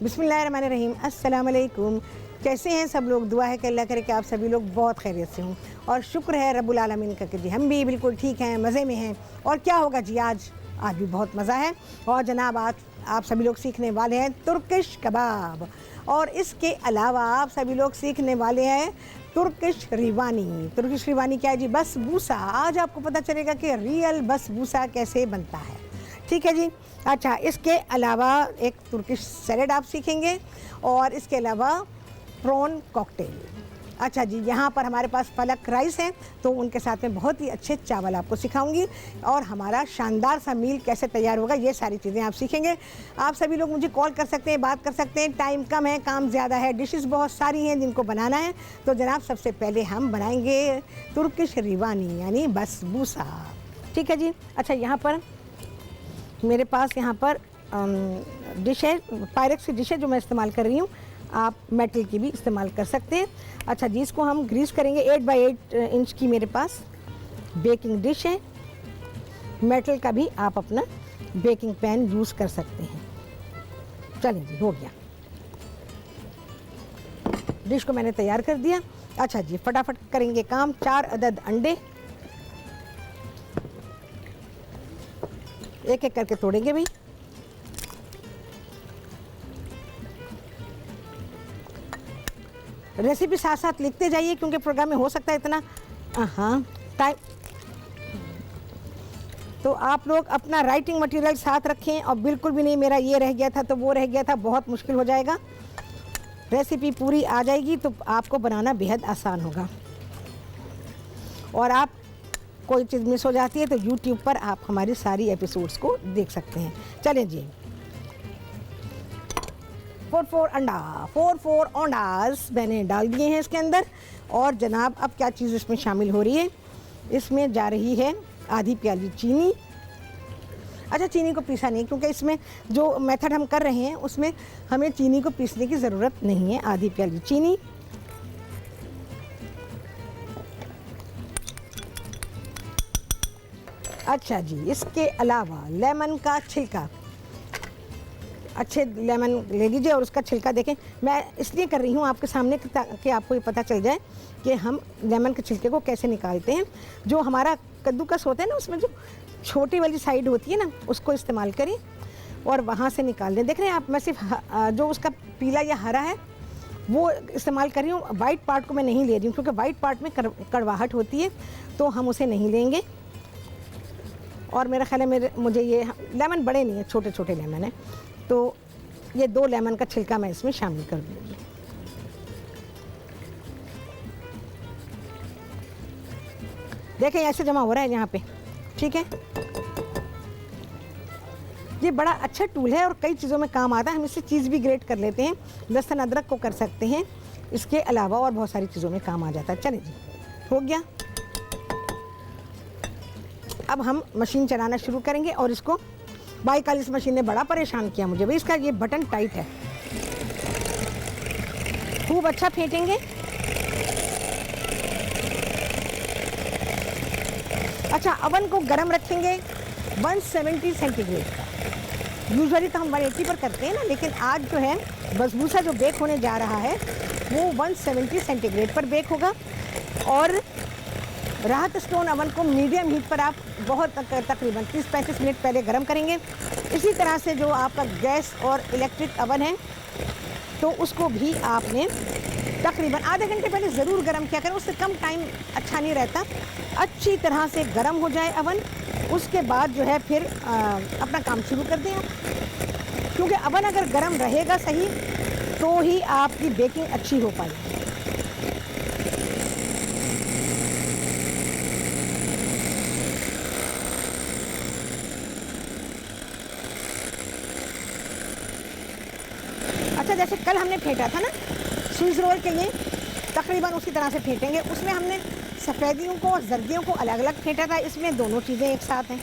बिस्मिल्लाहिर्रहमानिर्रहीम। अस्सलाम वालेकुम। कैसे हैं सब लोग? दुआ है कि अल्लाह करे कि आप सभी लोग बहुत खैरियत से हों और शुक्र है रब्बुल आलमीन का कि जी हम भी बिल्कुल ठीक हैं, मज़े में हैं। और क्या होगा जी, आज भी बहुत मज़ा है। और जनाब आज आप सभी लोग सीखने वाले हैं तुर्किश कबाब, और इसके अलावा आप सभी लोग सीखने वाले हैं तुर्किश रिवानी। तुर्किश रिवानी क्या है जी? बसबूसा। आज आपको पता चलेगा कि रियल बसबूसा कैसे बनता है। ठीक है जी। अच्छा, इसके अलावा एक तुर्किश सैलेड आप सीखेंगे और इसके अलावा प्रॉन कॉकटेल। अच्छा जी, यहाँ पर हमारे पास पलक राइस है तो उनके साथ में बहुत ही अच्छे चावल आपको सिखाऊंगी और हमारा शानदार सा मील कैसे तैयार होगा, ये सारी चीज़ें आप सीखेंगे। आप सभी लोग मुझे कॉल कर सकते हैं, बात कर सकते हैं। टाइम कम है, काम ज़्यादा है, डिशेस बहुत सारी हैं जिनको बनाना है। तो जनाब सबसे पहले हम बनाएंगे तुर्किश रिवानी यानी बसबूसा। ठीक है जी। अच्छा, यहाँ पर मेरे पास यहाँ पर डिश है, पायरेक्स की डिश है जो मैं इस्तेमाल कर रही हूँ। आप मेटल की भी इस्तेमाल कर सकते हैं। अच्छा जी, इसको हम ग्रीस करेंगे। 8 बाई 8 इंच की मेरे पास बेकिंग डिश है। मेटल का भी आप अपना बेकिंग पैन यूज़ कर सकते हैं। चलिए जी, हो गया। डिश को मैंने तैयार कर दिया। अच्छा जी, फटाफट करेंगे काम। 4 अदद अंडे एक एक करके तोड़ेंगे भाई। रेसिपी साथ साथ लिखते जाइए क्योंकि प्रोग्राम में हो सकता है इतना टाइम, तो आप लोग अपना राइटिंग मटेरियल साथ रखें और बिल्कुल भी नहीं मेरा ये रह गया था तो वो रह गया था, बहुत मुश्किल हो जाएगा। रेसिपी पूरी आ जाएगी तो आपको बनाना बेहद आसान होगा। और आप कोई चीज़ मिस हो जाती है तो YouTube पर आप हमारी सारी एपिसोड्स को देख सकते हैं। चलें जी, 4 अंडास मैंने डाल दिए हैं इसके अंदर। और जनाब अब क्या चीज़ इसमें शामिल हो रही है? इसमें जा रही है आधी प्याली चीनी। अच्छा, चीनी को पीसा नहीं क्योंकि इसमें जो मेथड हम कर रहे हैं उसमें हमें चीनी को पीसने की ज़रूरत नहीं है। आधी प्याली चीनी। अच्छा जी, इसके अलावा लेमन का छिलका, अच्छे लेमन ले लीजिए और उसका छिलका देखें। मैं इसलिए कर रही हूँ आपके सामने कि आपको ये पता चल जाए कि हम लेमन के छिलके को कैसे निकालते हैं। जो हमारा कद्दूकस होता है ना, उसमें जो छोटी वाली साइड होती है ना, उसको इस्तेमाल करें और वहाँ से निकाल दें। देख रहे हैं आप, मैं सिर्फ जो उसका पीला या हरा है वो इस्तेमाल कर रही हूँ। वाइट पार्ट को मैं नहीं ले रही हूँ क्योंकि वाइट पार्ट में कड़वाहट होती है, तो हम उसे नहीं लेंगे। और मेरा ख्याल है मुझे ये लेमन बड़े नहीं है, छोटे छोटे लेमन है, तो ये 2 लेमन का छिलका मैं इसमें शामिल कर दूँगी। देखें ऐसे जमा हो रहा है यहाँ पे। ठीक है, ये बड़ा अच्छा टूल है और कई चीज़ों में काम आता है। हम इससे चीज़ भी ग्रेट कर लेते हैं, लहसुन अदरक को कर सकते हैं इसके अलावा, और बहुत सारी चीज़ों में काम आ जाता है। चलिए जी, हो गया। अब हम मशीन चलाना शुरू करेंगे और इसको भाई कल इस मशीन ने बड़ा परेशान किया मुझे भाई। इसका ये बटन टाइट है। खूब अच्छा फेंटेंगे। अच्छा, अवन को गर्म रखेंगे 170 सेंटीग्रेड का। यूजुअली तो हम 180 पर करते हैं ना, लेकिन आज जो है बसबूसा जो बेक होने जा रहा है वो 170 सेंटीग्रेड पर बेक होगा। और राहत स्टोन अवन को मीडियम हीट पर आप तकरीबन 30-35 मिनट पहले गर्म करेंगे। इसी तरह से जो आपका गैस और इलेक्ट्रिक अवन है तो उसको भी आपने तकरीबन आधे घंटे पहले ज़रूर गर्म किया करें, उससे कम टाइम अच्छा नहीं रहता। अच्छी तरह से गर्म हो जाए अवन, उसके बाद जो है फिर अपना काम शुरू कर दें आप। क्योंकि अवन अगर गर्म रहेगा सही तो ही आपकी बेकिंग अच्छी हो पाएगी। अच्छा, जैसे कल हमने फेंटा था ना स्विस रोल के लिए, तकरीबन उसी तरह से फेंटेंगे। उसमें हमने सफ़ेदियों को और जर्दियों को अलग अलग फेंटा था, इसमें दोनों चीज़ें एक साथ हैं।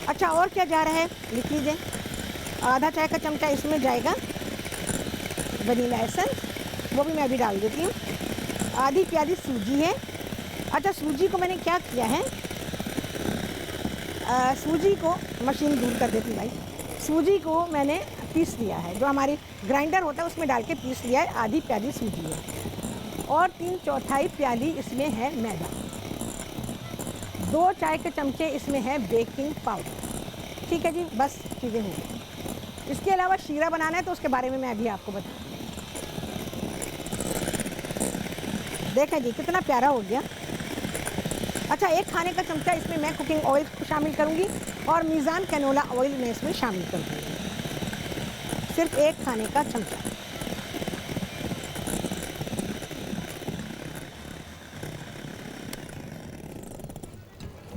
अच्छा, और क्या जा रहा है लिख लीजिए। आधा चाय का चमचा इसमें जाएगा वनीला एसेंस, वो भी मैं अभी डाल देती हूँ। आधी प्याली सूजी है। अच्छा, सूजी को मैंने क्या किया है, सूजी को मशीन दूर कर देती भाई। सूजी को मैंने पीस लिया है, जो हमारी ग्राइंडर होता है उसमें डाल के पीस लिया है। आधी प्याली सूजी है और 3/4 प्याली इसमें है मैदा। 2 चाय के चमचे इसमें है बेकिंग पाउडर। ठीक है जी, बस चीज़ें हो गई। इसके अलावा शीरा बनाना है तो उसके बारे में मैं अभी आपको बताऊँ। देखें जी कितना प्यारा हो गया। अच्छा, 1 खाने का चमचा इसमें मैं कुकिंग ऑयल को शामिल करूंगी और मीज़ान कैनोला ऑयल मैं इसमें शामिल कर दूँगी। सिर्फ 1 खाने का चमचा।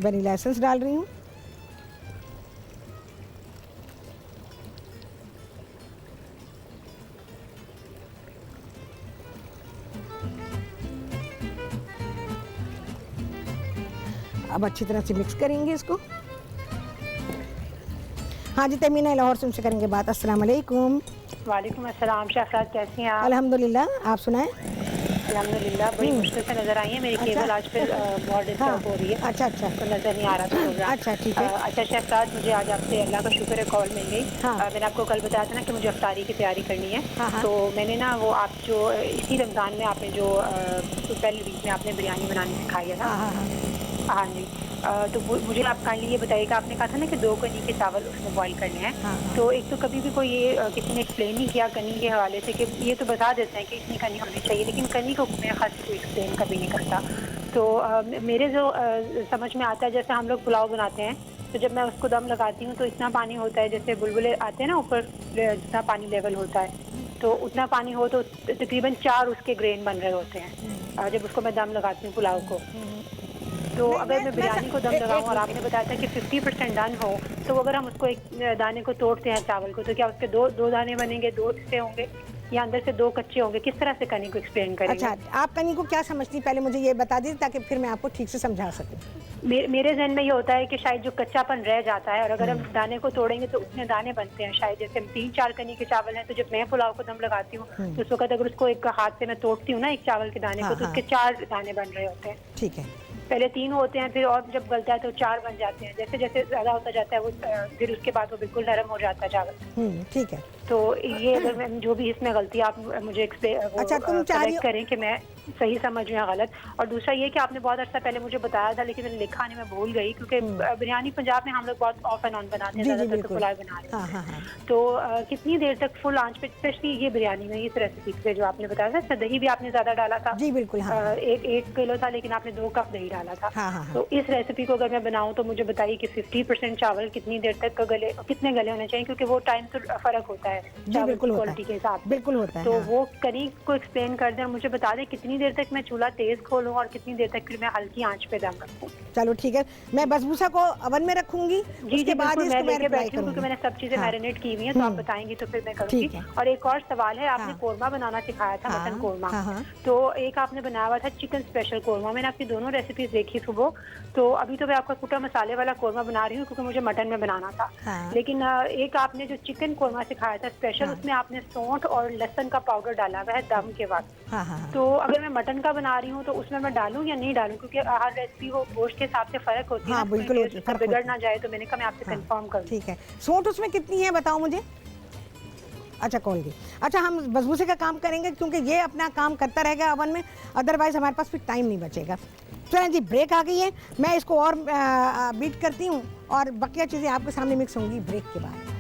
वनीला एसेंस डाल रही हूँ। अब अच्छी तरह से मिक्स करेंगे इसको। हाँ जी, तमीना लाहौर से उनसे करेंगे बात। अस्सलाम वालेकुम। वालेकुम अस्सलाम। शफरात कैसी हैं आप? अल्हम्दुलिल्लाह, आप सुनाएं? अल्हम्दुलिल्लाह, बड़ी मुश्किल से नजर आई है मेरी केबल आज फिर बहुत डिस्टर्ब हो रही है। अच्छा अच्छा, तो नजर नहीं आ रहा था प्रोग्राम। अच्छा ठीक है। अच्छा शफरात, मुझे आज आपसे अल्लाह का शुक्र है कॉल मिल गई। मैंने आपको कल बताया था ना कि मुझे अफ्तारी की तैयारी करनी है। तो मैंने ना वो आप जो इसी रमज़ान में आपने जो पहले वीक में आपने बिरयानी बनानी सिखाई है ना। हाँ जी। तो मुझे आप काइंडली ये बताइएगा, आपने कहा था ना कि 2 कनी के चावल उसमें बॉईल करने हैं। तो एक तो कभी भी कोई ये किसी ने एक्सप्लेन नहीं किया कनी के हवाले से कि ये तो बता देते हैं कि इतनी कनी होनी चाहिए, लेकिन कनी को मेरे खास कोई एक्सप्लेन कभी नहीं करता। तो मेरे जो समझ में आता है, जैसे हम लोग पुलाव बनाते हैं तो जब मैं उसको दम लगाती हूँ तो इतना पानी होता है, जैसे बुलबुले आते हैं ना ऊपर, जितना पानी लेवल होता है तो उतना पानी हो तो तकरीबन 4 उसके ग्रेन बन रहे होते हैं जब उसको मैं दम लगाती हूँ पुलाव को। तो अगर मैं बिरयानी को दम लगाऊं और आपने बताया था कि 50% डन हो, तो अगर हम उसको एक दाने को तोड़ते हैं चावल को, तो क्या उसके दो दाने बनेंगे, 2 हिस्से होंगे या अंदर से 2 कच्चे होंगे? किस तरह से कनी को एक्सप्लेन करेंगे? अच्छा, आप कनी को क्या समझती हैं, पहले मुझे ये बता दीजिए ताकि फिर मैं आपको ठीक से समझा सकूं। मेरे जहन में ये होता है कि शायद जो कच्चापन रह जाता है और अगर हम दाने को तोड़ेंगे तो उतने दाने बनते हैं। शायद जैसे 3-4 कनी के चावल हैं, तो जब मैं पुलाव को दम लगाती हूँ तो उस वक्त अगर उसको एक हाथ से मैं तोड़ती हूँ ना एक चावल के दाने को, तो उसके 4 दाने बन रहे होते हैं। ठीक है। पहले 3 होते हैं, फिर और जब गलता है तो 4 बन जाते हैं। जैसे जैसे ज्यादा होता जाता है वो फिर उसके बाद वो बिल्कुल नरम हो जाता है चावल। ठीक है। तो ये अगर जो भी इसमें गलती आप मुझे अच्छा, तुम करें कि मैं सही समझ रही हूँ गलत। और दूसरा ये कि आपने बहुत अर्सा पहले मुझे बताया था, लेकिन मैंने लिखा नहीं, मैं भूल गई, क्योंकि बिरयानी पंजाब में हम लोग बहुत ऑफ एंड ऑन बनाते हैं, ज्यादातर तो पुलाव बना रहे हैं। तो कितनी देर तक फुल आंच पे, स्पेशली ये बिरयानी में इस रेसिपी पे जो आपने बताया था, दही भी आपने ज्यादा डाला था? जी बिल्कुल। 1 किलो था लेकिन आपने 2 कप दही डाला था। तो इस रेसिपी को अगर मैं बनाऊं तो मुझे बताइए कि 50% चावल कितनी देर तक कितने गले होने चाहिए, क्योंकि वो टाइम से फर्क होता है चावल की क्वालिटी के हिसाब से। बिल्कुल होता है। तो वो कनी को एक्सप्लेन कर दें और मुझे बता दें कितनी देर तक मैं चूल्हा तेज खोलूं और कितनी देर तक फिर मैं हल्की आंच पे दम रखूं। चलो ठीक है, मैं बसबूसा को ओवन में रखूंगी। उसके बाद मैं लेके बैठी हूँ क्योंकि मैंने सब चीजें मैरिनेट की हुई हैं, तो आप बताएंगी तो फिर मैं करूँगी। और एक और सवाल है, आपने कोरमा बनाना सिखाया था, मटन कोरमा। तो एक आपने बनाया हुआ था चिकन स्पेशल कोरमा। मैंने आपकी दोनों रेसिपीज देखी सुबह, तो अभी तो मैं आपका कुटा मसाले वाला कोरमा बना रही हूँ क्योंकि मुझे मटन में बनाना था। लेकिन एक आपने जो चिकन कोरमा सिखाया था स्पेशल, उसमें आपने सौंठ और लहसुन का पाउडर डाला हुआ है दम के बाद। तो अगर मैं मटन का बना रही हूँ तो उसमें मैं डालूं या नहीं डालूं, क्योंकि हर रेसिपी वो गोश्त के हिसाब से फर्क होती है, बिल्कुल बिगड़ ना जाए, तो मैंने कहा मैं आपसे कंफर्म करूं। ठीक है। सौंठ उसमें कितनी है बताओ मुझे? अच्छा, कॉल दी। अच्छा, हम बसबूसे का काम करेंगे क्योंकि ये अपना काम करता रहेगा अवन में, अदरवाइज हमारे पास फिर टाइम नहीं बचेगा। चलें जी, ब्रेक आ गई है, मैं इसको और बीट करती हूँ और बाकी चीज़ें आपके सामने मिक्स होंगी ब्रेक के बाद।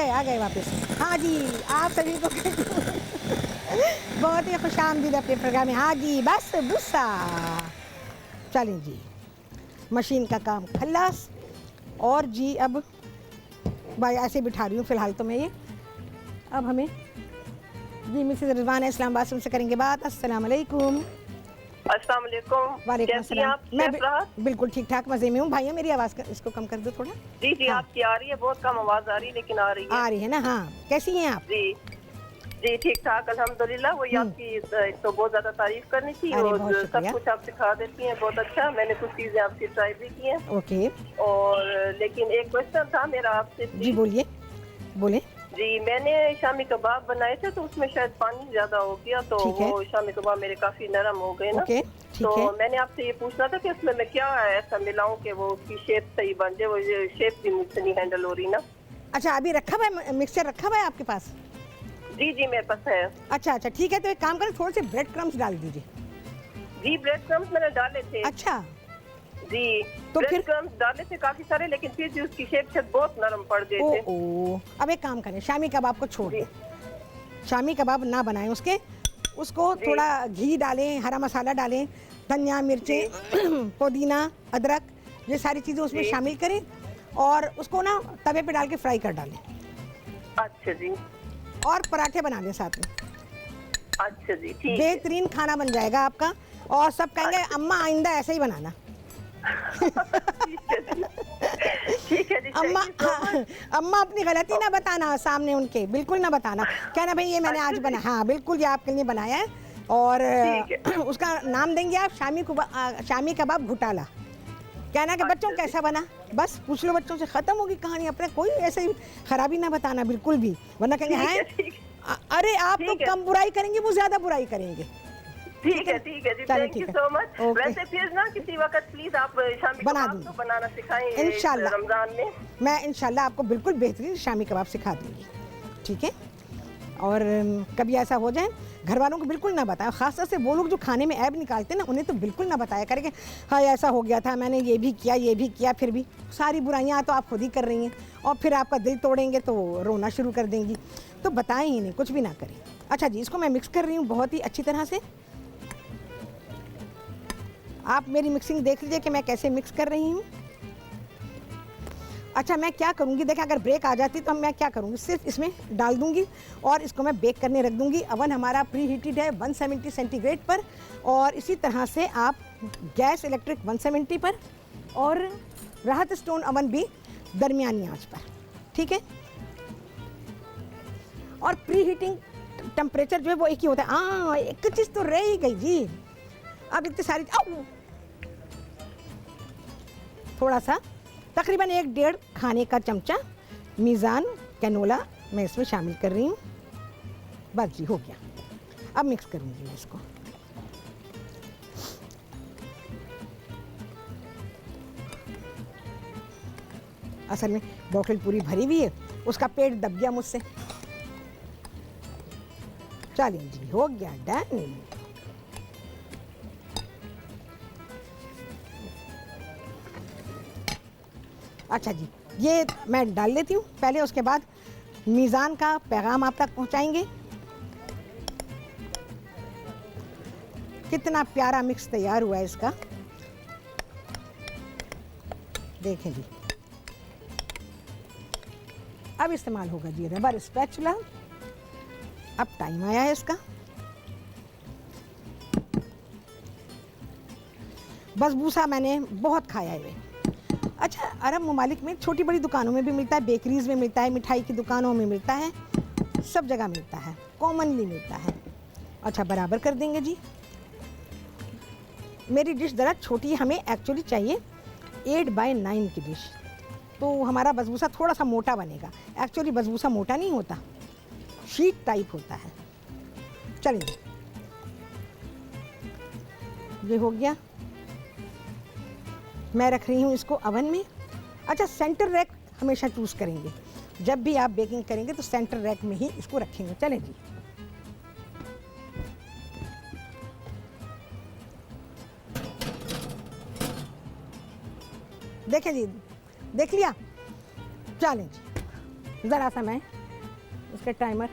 आ गए वापस। हाँ जी, आप सभी को बहुत ही खुशामदीद अपने प्रोग्राम में। हाँ जी, बस बुस्सा। चलें जी, मशीन का काम खल्लास। और जी अब भाई ऐसे बिठा रही हूँ फ़िलहाल तो मैं ये। अब हमें जी मिसेस रिजवाना इस्लामाबाद से करेंगे बात। अस्सलाम वालेकुम। अस्सलाम वालेकुम। वालेकुम कैसी हैं अस्सलाम। आप? मैं कैफ रहा? बिल्कुल ठीक ठाक मज़े में हूँ। भैया मेरी आवाज़ इसको कम कर दो थोड़ा। जी जी हाँ। आपकी आ रही है, बहुत कम आवाज आ रही है लेकिन आ रही है। आ रही है ना? हाँ, कैसी हैं आप? जी जी ठीक ठाक अल्हम्दुलिल्लाह। वही आपकी एक तो बहुत ज्यादा तारीफ करनी थी अरे और बहुत सब शुक्रिया। कुछ आप सिखा देती हैं, बहुत अच्छा। मैंने कुछ चीजें आपकी ट्राई भी की हैं। ओके और लेकिन एक क्वेश्चन था मेरा आपसे जी, बोलिए बोले। जी मैंने शामी कबाब बनाए थे तो उसमें शायद पानी ज्यादा हो गया, तो ठीक है। वो शामी कबाब मेरे काफी नरम हो गए ना। ओके ठीक तो है। मैंने आपसे ये पूछना था कि उसमें मैं क्या ऐसा मिलाऊं कि वो उसकी शेप सही बन जाए। वो शेप भी मुझसे नहीं हैंडल हो रही ना। अच्छा, अभी रखा हुआ है मिक्सचर, रखा हुआ है आपके पास? जी जी मेरे पास है। अच्छा अच्छा ठीक है, तो एक काम करें, थोड़े से ब्रेड क्रम्स डाल दीजिए। जी ब्रेड क्रम्स मैंने डाले थे। अच्छा जी तो ब्रेड फिर क्रम्स डाले थे काफी सारे, लेकिन फिर भी उसकी शेप से बहुत नरम पड़ गए ओ थे। ओ अब एक काम करें, शामी कबाब को छोड़ जी। दें। शामी कबाब ना बनाएं उसको जी। थोड़ा घी डालें, हरा मसाला डालें, धनिया मिर्चें पुदीना अदरक, ये सारी चीज़ें उसमें जी। शामिल करें और उसको ना तवे पे डाल के फ्राई कर डालें अच्छा जी। और पराठे बना लें साथ में। अच्छा जी ठीक है। बेहतरीन खाना बन जाएगा आपका और सब कहेंगे अम्मा आइंदा ऐसे ही बनाना। ठीक है जी। अम्मा thank you so much। अम्मा अपनी गलती ना बताना सामने उनके, बिल्कुल ना बताना, कहना भाई ये मैंने आज बना, हाँ बिल्कुल ये आपके लिए बनाया है। और ठीक है। उसका नाम देंगे आप शामी कबाब घोटाला। कहना कि बच्चों कैसा बना, बस पूछ लो बच्चों से, खत्म होगी कहानी। अपने कोई ऐसे ही खराबी ना बताना बिल्कुल भी, वरना कहेंगे हैं अरे आप तो कम बुराई करेंगे, वो ज्यादा बुराई करेंगे। ठीक है जी। Thank you so much. वैसे फिर ना किसी वक्त प्लीज आप शामी बना कबाब तो बनाना सिखाएं इंशाल्लाह। रमजान में। मैं इंशाल्लाह आपको बिल्कुल बेहतरीन शामी कबाब सिखा दूंगी, ठीक है। और कभी ऐसा हो जाए घर वालों को बिल्कुल ना बताएं, खासतौर से वो लोग जो खाने में ऐब निकालते हैं ना, उन्हें तो बिल्कुल ना बताया करें कि हाँ ऐसा हो गया था, मैंने ये भी किया, फिर भी सारी बुराइयाँ तो आप खुद ही कर रही हैं और फिर आपका दिल तोड़ेंगे तो रोना शुरू कर देंगी। तो बताएं ही नहीं, कुछ भी ना करें। अच्छा जी, इसको मैं मिक्स कर रही हूँ बहुत ही अच्छी तरह से। आप मेरी मिक्सिंग देख लीजिए कि मैं कैसे मिक्स कर रही हूँ। अच्छा मैं क्या करूँगी, देखिए अगर ब्रेक आ जाती तो मैं क्या करूँगी, सिर्फ इसमें डाल दूँगी और इसको मैं बेक करने रख दूँगी। अवन हमारा प्री हीटेड है 170 सेंटीग्रेड पर, और इसी तरह से आप गैस इलेक्ट्रिक 170 पर और राहत स्टोन अवन भी दरमियानी आंच पर, ठीक है। और प्री हीटिंग टेम्परेचर जो है वो एक ही होता है। हाँ एक चीज़ तो रह ही गई जी, अब इतनी सारी थोड़ा सा तकरीबन 1-1.5 खाने का चमचा मीज़ान कैनोला मैं इसमें शामिल कर रही हूँ। बस जी हो गया, अब मिक्स करूँगी इसको। असल में बोतल पूरी भरी हुई है, उसका पेट दब गया मुझसे। चलिए जी हो गया डन। अच्छा जी, ये मैं डाल लेती हूँ पहले, उसके बाद मीज़ान का पैगाम आप तक पहुँचाएंगे। कितना प्यारा मिक्स तैयार हुआ है इसका, देखें जी। अब इस्तेमाल होगा जी रबर स्पैचुला। अब टाइम आया है इसका। बसबूसा मैंने बहुत खाया है। अच्छा अरब ममालिक में छोटी बड़ी दुकानों में भी मिलता है, बेकरीज में मिलता है, मिठाई की दुकानों में मिलता है, सब जगह मिलता है, कॉमनली मिलता है। अच्छा बराबर कर देंगे जी। मेरी डिश ज़रा छोटी है, हमें एक्चुअली चाहिए 8x9 की डिश, तो हमारा बसबूसा थोड़ा सा मोटा बनेगा। एक्चुअली बसबूसा मोटा नहीं होता, शीट टाइप होता है। चलिए ये हो गया, मैं रख रही हूँ इसको अवन में। अच्छा सेंटर रैक हमेशा चूज़ करेंगे, जब भी आप बेकिंग करेंगे तो सेंटर रैक में ही इसको रखेंगे। चलें जी, देखें जी, देख लिया। चलें जी, ज़रा सा मैं इसका टाइमर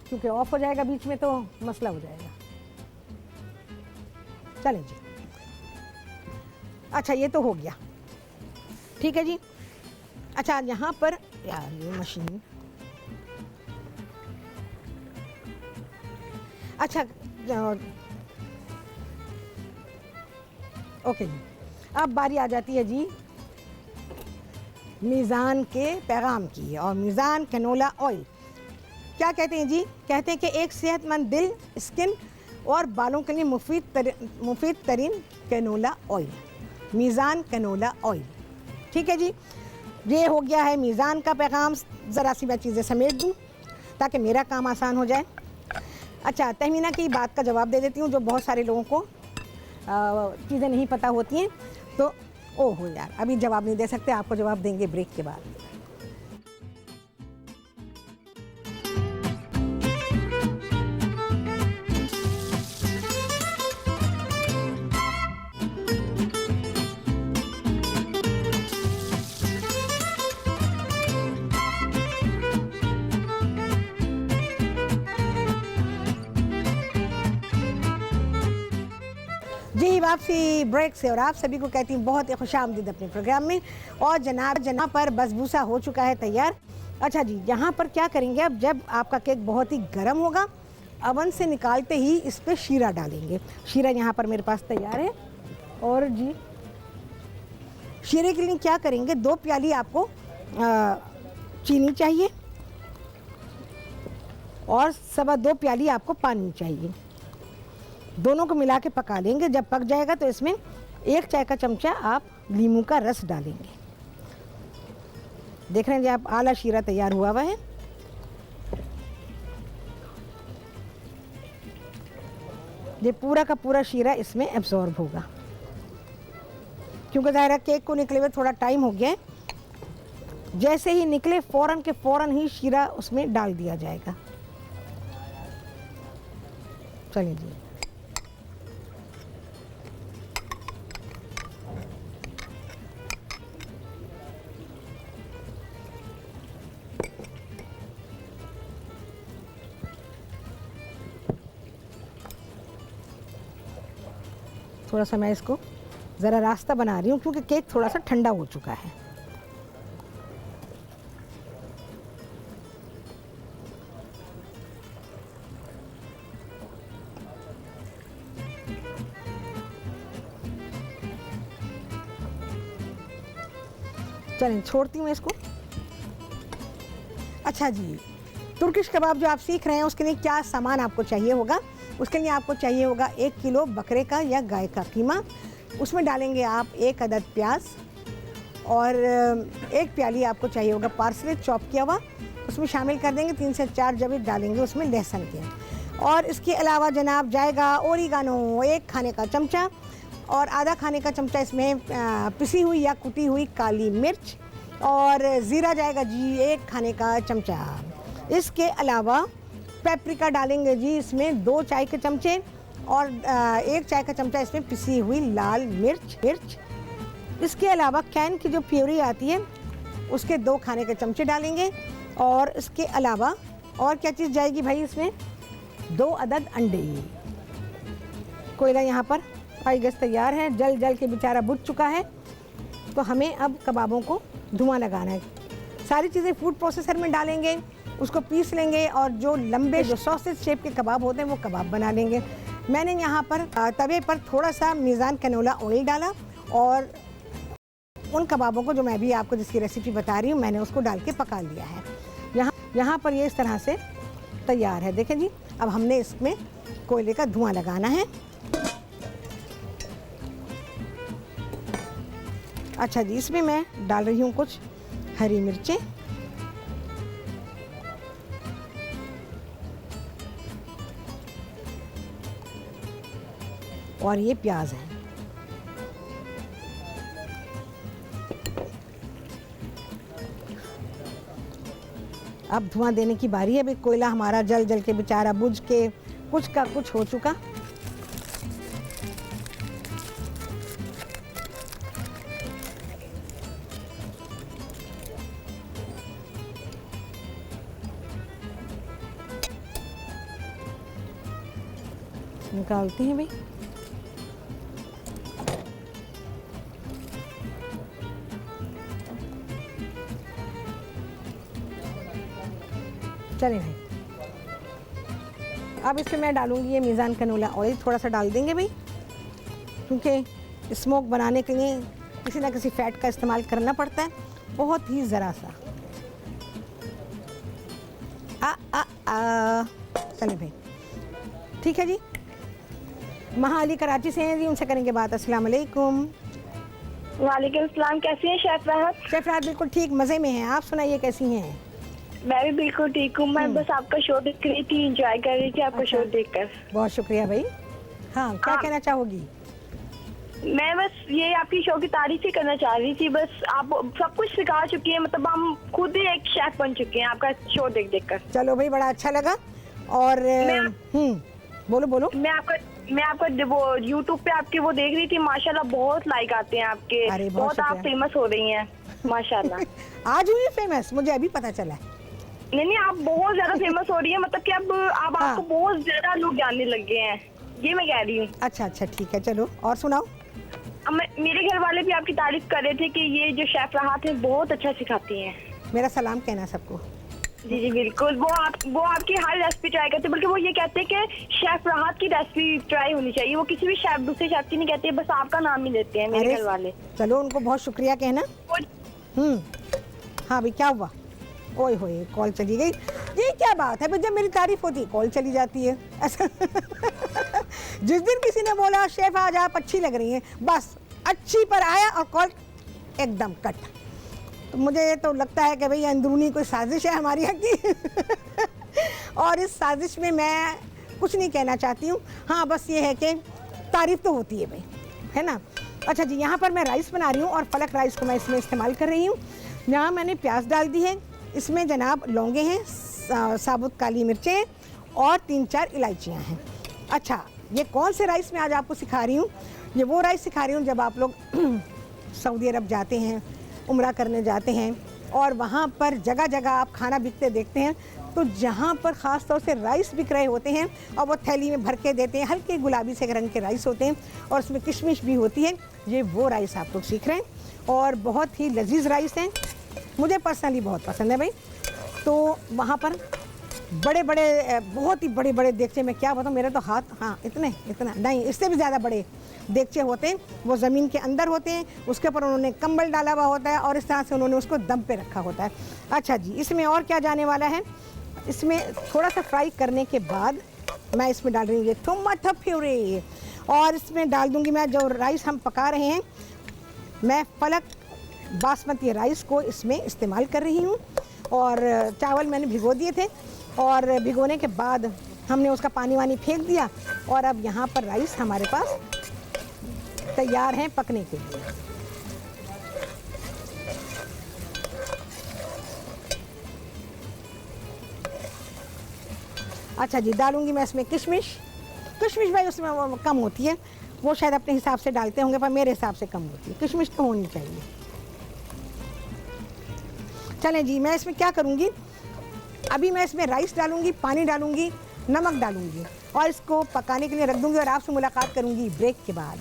क्योंकि ऑफ हो जाएगा बीच में तो मसला हो जाएगा। चलें जी, अच्छा ये तो हो गया, ठीक है जी। अच्छा यहाँ पर यार ये मशीन अच्छा ओके जी, अब बारी आ जाती है जी मीज़ान के पैगाम की। और मीज़ान कैनोला ऑयल क्या कहते हैं जी? कहते हैं कि एक सेहतमंद दिल, स्किन और बालों के लिए मुफीद तरीन कैनोला ऑयल, मीज़ान कैनोला ऑयल। ठीक है जी, ये हो गया है मीज़ान का पैगाम। ज़रा सी मैं चीज़ें समेट दूँ ताकि मेरा काम आसान हो जाए। अच्छा, तहमीना की बात का जवाब दे देती हूँ, जो बहुत सारे लोगों को चीज़ें नहीं पता होती हैं। तो ओहो यार, अभी जवाब नहीं दे सकते, आपको जवाब देंगे ब्रेक के बाद। जी, वापसी ब्रेक से और आप सभी को कहती हूँ बहुत ही खुशामदीद अपने प्रोग्राम में। और जनाब पर बसबूसा हो चुका है तैयार। अच्छा जी, यहाँ पर क्या करेंगे अब, जब आपका केक बहुत ही गर्म होगा, अवन से निकालते ही इस पर शीरा डालेंगे। शीरा यहाँ पर मेरे पास तैयार है। और जी शीरे के लिए क्या करेंगे, 2 प्याली आपको चीनी चाहिए और 2.25 प्याली आपको पानी चाहिए। दोनों को मिला के पका लेंगे। जब पक जाएगा तो इसमें 1 चाय का चमचा आप नींबू का रस डालेंगे। देख रहे हैं जी आप, आला शीरा तैयार हुआ है। ये पूरा का पूरा शीरा इसमें एब्जॉर्ब होगा, क्योंकि ज़ाहिर केक को निकले हुए थोड़ा टाइम हो गया है। जैसे ही निकले फ़ौरन के फ़ौरन ही शीरा उसमें डाल दिया जाएगा। चलिए जी, थोड़ा सा मैं इसको ज़रा रास्ता बना रही हूँ, क्योंकि केक थोड़ा सा ठंडा हो चुका है। चलें, छोड़ती हूँ इसको। अच्छा जी, तुर्किश कबाब जो आप सीख रहे हैं उसके लिए क्या सामान आपको चाहिए होगा? उसके लिए आपको चाहिए होगा 1 किलो बकरे का या गाय का कीमा। उसमें डालेंगे आप 1 अदद प्याज और 1 प्याली आपको चाहिए होगा पार्सले चॉप किया हुआ। उसमें शामिल कर देंगे 3 से 4 जवे डालेंगे उसमें लहसुन के। और इसके अलावा जनाब जाएगा ओरिगानो 1 खाने का चमचा और आधा खाने का चमचा इसमें पिसी हुई या कुटी हुई काली मिर्च और ज़ीरा जाएगा जी 1 खाने का चमचा। इसके अलावा पेपरिका डालेंगे जी इसमें 2 चाय के चमचे और 1 चाय का चमचा इसमें पिसी हुई लाल मिर्च। इसके अलावा कैन की जो प्यूरी आती है उसके 2 खाने के चमचे डालेंगे। और इसके अलावा और क्या चीज़ जाएगी भाई इसमें, 2 अदद अंडे। कोयला यहाँ पर हाई गैस तैयार है, जल के बेचारा बुझ चुका है। तो हमें अब कबाबों को धुआं लगाना है। सारी चीज़ें फूड प्रोसेसर में डालेंगे, उसको पीस लेंगे और जो लंबे जो सॉसेज शेप के कबाब होते हैं वो कबाब बना लेंगे। मैंने यहाँ पर तवे पर थोड़ा सा मीज़ान कैनोला ऑयल डाला और उन कबाबों को जो मैं भी आपको जिसकी रेसिपी बता रही हूँ मैंने उसको डाल के पका लिया है। यहाँ पर ये इस तरह से तैयार है। देखें जी, अब हमने इसमें कोयले का धुआं लगाना है। अच्छा जी, इसमें मैं डाल रही हूँ कुछ हरी मिर्चें और ये प्याज है। अब धुआं देने की बारी है। अभी कोयला हमारा जल के बेचारा बुझ के कुछ का कुछ हो चुका। निकालते हैं भाई। चलें भाई, अब इसमें मैं डालूंगी ये मीज़ान कनोला ऑयल, थोड़ा सा डाल देंगे भाई, क्योंकि स्मोक बनाने के लिए किसी ना किसी फैट का इस्तेमाल करना पड़ता है, बहुत ही ज़रा सा। चलिए भाई, ठीक है जी। महा अली कराची से हैं जी, उनसे करेंगे बात। अस्सलाम वालेकुम। वालेकुम सलाम। कैसी हैं शेफ राहत? शेफ राहत बिल्कुल ठीक, मज़े में हैं। आप सुनाइए कैसी हैं? मैं भी बिल्कुल ठीक हूँ। मैं बस आपका शो देख रही थी, एंजॉय कर रही थी आपका शो देखकर। बहुत शुक्रिया भाई। हाँ, क्या कहना चाहोगी? मैं बस ये आपकी शो की तारीफ ही करना चाह रही थी। बस आप सब कुछ सिखा चुकी हैं, मतलब हम खुद ही एक शेफ बन चुके हैं आपका शो देख देख कर। चलो भाई, बड़ा अच्छा लगा। और बोलो बोलो। मैं आपका वो यूट्यूब पे आपके वो देख रही थी, माशाल्लाह बहुत लाइक आते हैं आपके। अरे बहुत आप फेमस हो रही हैं माशाल्लाह। आज हुई फेमस? मुझे अभी पता चला। नहीं, आप बहुत ज्यादा फेमस हो रही है, मतलब कि अब आपको बहुत ज्यादा लोग जानने लग गए हैं, ये मैं कह रही हूँ। अच्छा, ठीक है, चलो और सुनाओ। मेरे घर वाले भी आपकी तारीफ कर रहे थे कि ये जो शेफ राहत है बहुत अच्छा सिखाती हैं। मेरा सलाम कहना सबको। जी जी बिल्कुल। वो आपकी हर रेसिपी ट्राई करते हैं, बल्कि वो ये कहते हैं कि शेफ राहत की रेसिपी ट्राई होनी चाहिए। वो किसी भी शेफ, दूसरे शेफ की नहीं कहते, बस आपका नाम ही लेते हैं मेरे घर वाले। चलो उनको बहुत शुक्रिया कहना। हाँ भाई, क्या हुआ? ओए होए, कॉल चली गई। ये क्या बात है भाई, जब मेरी तारीफ होती है कॉल चली जाती है ऐसा। जिस दिन किसी ने बोला शेफ आज आप अच्छी लग रही हैं, बस अच्छी पर आया और कॉल एकदम कट। तो मुझे तो लगता है कि भाई अंदरूनी कोई साजिश है हमारी यहाँ की। और इस साजिश में मैं कुछ नहीं कहना चाहती हूँ। हाँ, बस ये है कि तारीफ तो होती है भाई, है ना। अच्छा जी, यहाँ पर मैं राइस बना रही हूँ और फलक राइस को मैं इसमें इस्तेमाल कर रही हूँ। यहाँ मैंने प्याज डाल दी है, इसमें जनाब लौंगे हैं, साबुत काली मिर्चें हैं और 3-4 इलायचियाँ हैं। अच्छा, ये कौन से राइस मैं आज आपको सिखा रही हूँ? ये वो राइस सिखा रही हूँ जब आप लोग सऊदी अरब जाते हैं, उम्रा करने जाते हैं और वहाँ पर जगह जगह आप खाना बिकते देखते हैं, तो जहाँ पर ख़ास तौर से राइस बिक रहे होते हैं और वो थैली में भर के देते हैं, हल्के गुलाबी से रंग के राइस होते हैं और उसमें किशमिश भी होती है। ये वो राइस आप लोग सीख रहे हैं और बहुत ही लजीज राइस हैं, मुझे पर्सनली बहुत पसंद है भाई। तो वहाँ पर बड़े बड़े, बहुत ही बड़े बड़े देगचे में क्या बताऊँ, मेरे तो हाथ, हाँ इतना नहीं, इससे भी ज़्यादा बड़े देगचे होते हैं। वो ज़मीन के अंदर होते हैं, उसके ऊपर उन्होंने कंबल डाला हुआ होता है और इस तरह से उन्होंने उसको दम पे रखा होता है। अच्छा जी, इसमें और क्या जाने वाला है? इसमें थोड़ा सा फ्राई करने के बाद मैं इसमें डाल रही हूँ ये टमाटर प्यूरी और इसमें डाल दूँगी मैं जो राइस हम पका रहे हैं, मैं फलक बासमती राइस को इसमें इस्तेमाल कर रही हूँ। और चावल मैंने भिगो दिए थे और भिगोने के बाद हमने उसका पानी वानी फेंक दिया और अब यहाँ पर राइस हमारे पास तैयार हैं पकने के लिए। अच्छा जी, डालूंगी मैं इसमें किशमिश। किशमिश भाई उसमें वो कम होती है, वो शायद अपने हिसाब से डालते होंगे पर मेरे हिसाब से कम होती है। किशमिश तो होनी चाहिए। चलें जी, मैं इसमें क्या करूँगी, अभी मैं इसमें राइस डालूंगी, पानी डालूंगी, नमक डालूंगी और इसको पकाने के लिए रख दूंगी और आपसे मुलाकात करूंगी ब्रेक के बाद।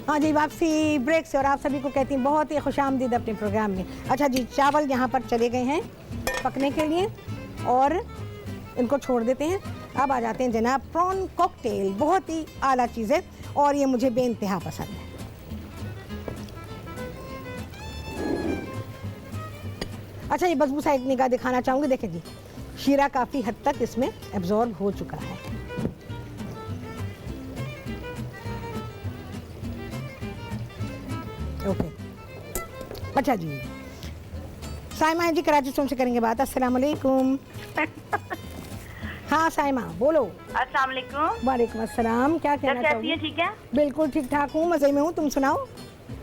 हाँ जी, वापसी ब्रेक से और आप सभी को कहती हूँ बहुत ही खुशामदीद अपने प्रोग्राम में। अच्छा जी, चावल यहाँ पर चले गए हैं पकने के लिए और इनको छोड़ देते हैं। अब आ जाते हैं जनाब प्रॉन कॉकटेल, बहुत ही आला चीज़ है और ये मुझे बेइंतहा पसंद है। अच्छा, ये बदबू सा एक निगाह दिखाना चाहूँगी। देखें जी, शीरा काफ़ी हद तक इसमें एब्जॉर्ब हो चुका है। ओके, अच्छा जी, साइमा जी कराची से करेंगे बात। अस्सलाम वालेकुम। हाँ साइमा, बोलो। अस्सलाम वालेकुम। वालेकुम अस्सलाम। क्या कहना चाहोगी? ठीक है? बिल्कुल ठीक ठाक हूँ, मज़े में हूँ, तुम सुनाओ।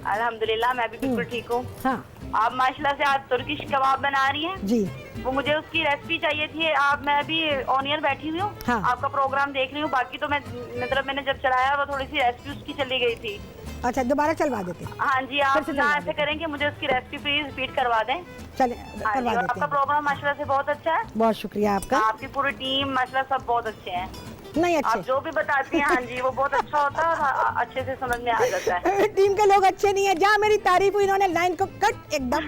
अल्हम्दुलिल्लाह, मैं भी बिल्कुल ठीक हूँ। हाँ, आप माशाल्लाह से आज तुर्किश कबाब बना रही हैं जी। वो मुझे उसकी रेसिपी चाहिए थी। मैं अभी ऑनियर बैठी हुई हूँ। हाँ। आपका प्रोग्राम देख रही हूँ। बाकी तो मैंने जब चलाया वो थोड़ी सी रेसिपी उसकी चली गई थी। अच्छा, दोबारा चलवा देते हैं। हाँ जी, फिर आप से ना चलवा ऐसे करें कि मुझे उसकी रेसिपी प्लीज रिपीट करवा दें। चले हाँ जी, करवा और देते आपका हैं। प्रोग्राम माशाल्लाह से बहुत अच्छा है। बहुत शुक्रिया आपका। आपकी पूरी टीम माशाल्लाह सब बहुत अच्छे हैं। नहीं आप अच्छे जो भी बताती हैं हाँ जी वो बहुत अच्छा होता है और अच्छे से समझ में आ जाता है। टीम के लोग अच्छे नहीं है। जहाँ मेरी तारीफ हुई इन्होंने लाइन को कट एकदम।